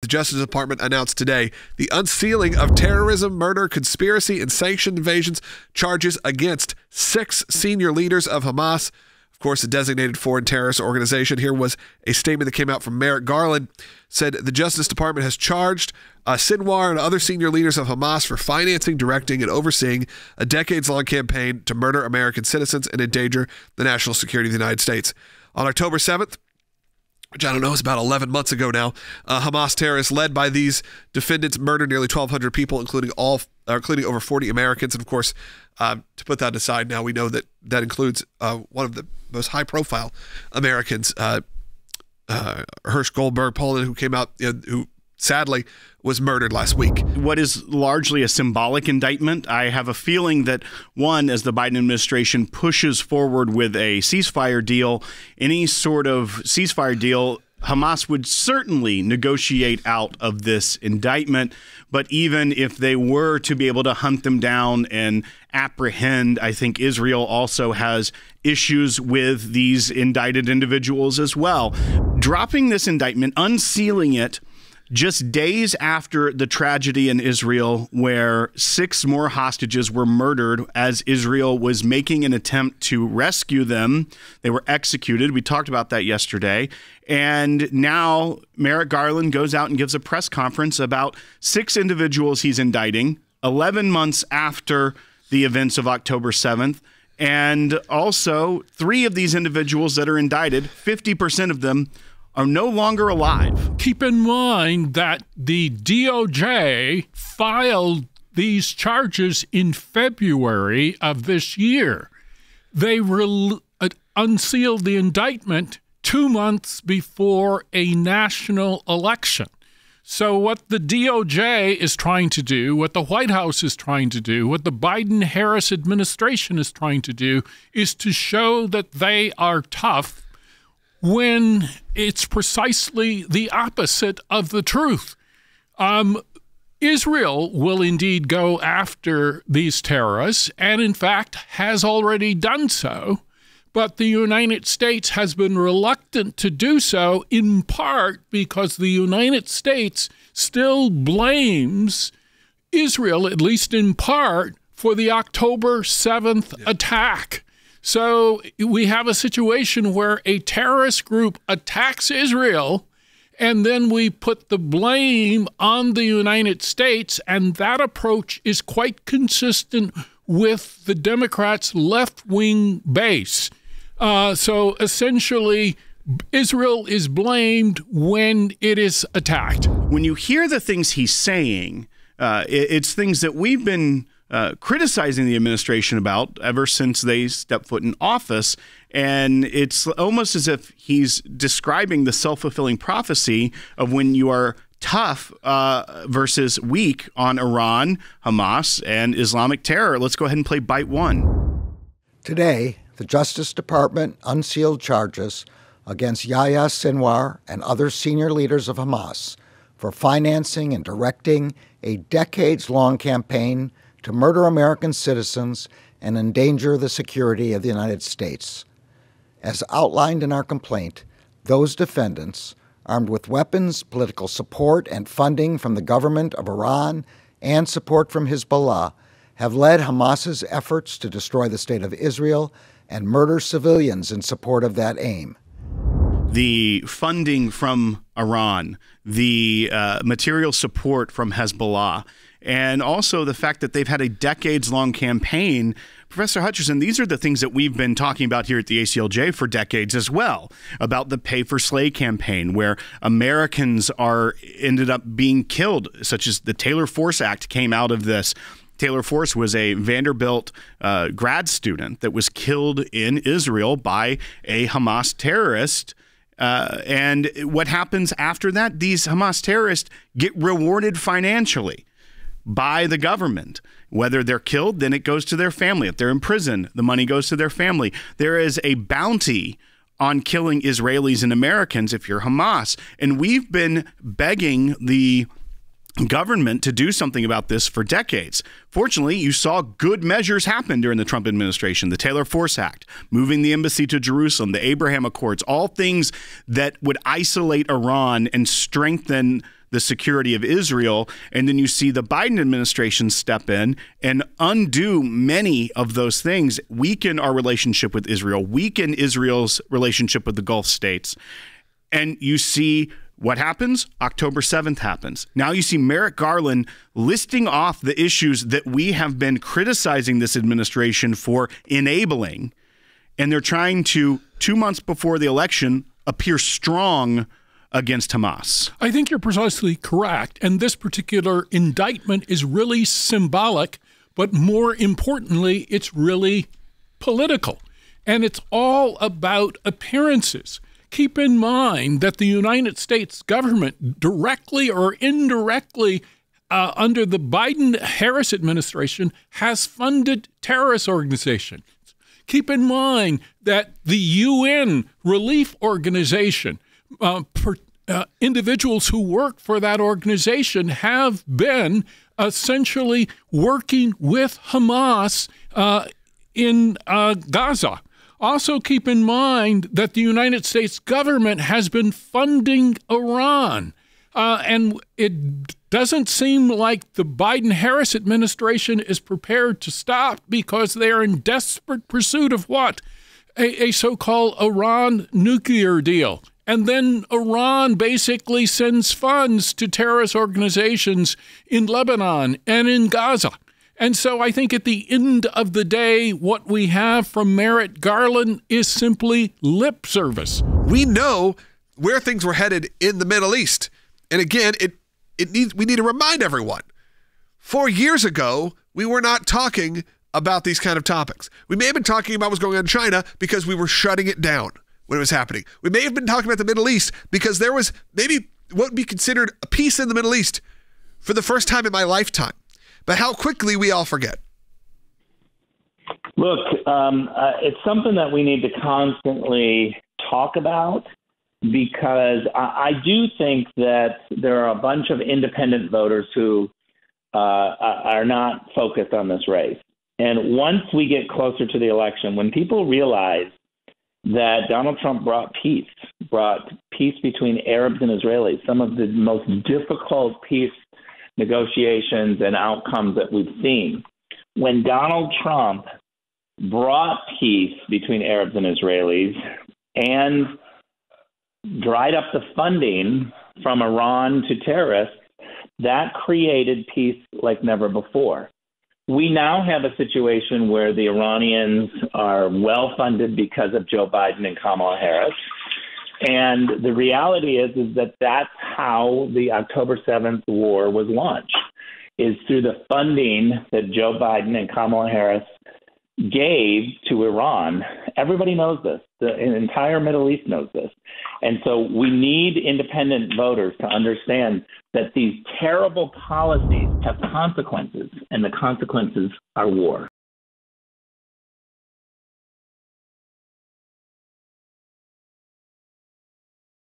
the Justice Department announced today the unsealing of terrorism, murder, conspiracy, and sanctioned invasions charges against 6 senior leaders of Hamas. Of course, a designated foreign terrorist organization. Here was a statement that came out from Merrick Garland. Said the Justice Department has charged Sinwar and other senior leaders of Hamas for financing, directing, and overseeing a decades-long campaign to murder American citizens and endanger the national security of the United States. On October 7th, which I don't know, is about 11 months ago now, Hamas terrorists led by these defendants murdered nearly 1,200 people, including over 40 Americans. And of course, to put that aside, now we know that that includes one of the most high-profile Americans, Hirsch Goldberg, Poland, who came out, who sadly was murdered last week. What is largely a symbolic indictment. I have a feeling that, one, as the Biden administration pushes forward with a ceasefire deal, any sort of ceasefire deal, Hamas would certainly negotiate out of this indictment. But even if they were to be able to hunt them down and apprehend, I think Israel also has issues with these indicted individuals as well. Dropping this indictment, unsealing it, just days after the tragedy in Israel where 6 more hostages were murdered as Israel was making an attempt to rescue them. They were executed. We talked about that yesterday. And now Merrick Garland goes out and gives a press conference about 6 individuals he's indicting 11 months after the events of October 7th. And also 3 of these individuals that are indicted, 50% of them are no longer alive. Keep in mind that the DOJ filed these charges in February of this year. They unsealed the indictment 2 months before a national election. So what the DOJ is trying to do, what the White House is trying to do, what the Biden-Harris administration is trying to do is to show that they are tough when it's precisely the opposite of the truth. Israel will indeed go after these terrorists, and in fact has already done so, but the United States has been reluctant to do so, in part because the United States still blames Israel, at least in part, for the October 7th attack. So we have a situation where a terrorist group attacks Israel, and then we put the blame on the United States, and that approach is quite consistent with the Democrats' left-wing base. So essentially, Israel is blamed when it is attacked. When you hear the things he's saying, it's things that we've been criticizing the administration about ever since they stepped foot in office. And it's almost as if he's describing the self-fulfilling prophecy of when you are tough versus weak on Iran, Hamas, and Islamic terror. Let's go ahead and play Bite 1. Today, the Justice Department unsealed charges against Yahya Sinwar and other senior leaders of Hamas for financing and directing a decades-long campaign to murder American citizens and endanger the security of the United States. As outlined in our complaint, those defendants, armed with weapons, political support, and funding from the government of Iran and support from Hezbollah, have led Hamas's efforts to destroy the state of Israel and murder civilians in support of that aim. The funding from Iran, the material support from Hezbollah, and also the fact that they've had a decades-long campaign. Professor Hutcherson, these are the things that we've been talking about here at the ACLJ for decades as well, about the Pay for Slay campaign, where Americans ended up being killed, such as the Taylor Force Act came out of this. Taylor Force was a Vanderbilt grad student that was killed in Israel by a Hamas terrorist. And what happens after that? These Hamas terrorists get rewarded financially by the government. Whether they're killed, then it goes to their family. If they're in prison, the money goes to their family. There is a bounty on killing Israelis and Americans if you're Hamas. And we've been begging the government to do something about this for decades. Fortunately, you saw good measures happen during the Trump administration. The Taylor Force Act, moving the embassy to Jerusalem, the Abraham Accords, all things that would isolate Iran and strengthen the security of Israel. And then you see the Biden administration step in and undo many of those things, weaken our relationship with Israel, weaken Israel's relationship with the Gulf states. And you see what happens? October 7th happens. Now you see Merrick Garland listing off the issues that we have been criticizing this administration for enabling. And they're trying to, 2 months before the election, appear strong against Hamas. I think you're precisely correct. And this particular indictment is really symbolic, but more importantly, it's really political. And it's all about appearances. Keep in mind that the United States government, directly or indirectly, under the Biden-Harris administration, has funded terrorist organizations. Keep in mind that the UN relief organization, individuals who work for that organization have been essentially working with Hamas in Gaza. Also keep in mind that the United States government has been funding Iran. And it doesn't seem like the Biden-Harris administration is prepared to stop because they are in desperate pursuit of what? A so-called Iran nuclear deal. And then Iran basically sends funds to terrorist organizations in Lebanon and in Gaza. And so I think at the end of the day, what we have from Merrick Garland is simply lip service. We know where things were headed in the Middle East. And again, we need to remind everyone, 4 years ago, we were not talking about these kind of topics. We may have been talking about what's going on in China because we were shutting it down when it was happening. We may have been talking about the Middle East because there was maybe what would be considered a peace in the Middle East for the first time in my lifetime. But how quickly we all forget. Look, it's something that we need to constantly talk about because I do think that there are a bunch of independent voters who are not focused on this race. And once we get closer to the election, when people realize that Donald Trump brought peace between Arabs and Israelis, some of the most difficult peace negotiations and outcomes that we've seen. When Donald Trump brought peace between Arabs and Israelis and dried up the funding from Iran to terrorists, that created peace like never before. We now have a situation where the Iranians are well funded because of Joe Biden and Kamala Harris. And the reality is that that's how the October 7th war was launched, is through the funding that Joe Biden and Kamala Harris gave to Iran. Everybody knows this. The entire Middle East knows this. And so we need independent voters to understand that these terrible policies have consequences, and the consequences are war.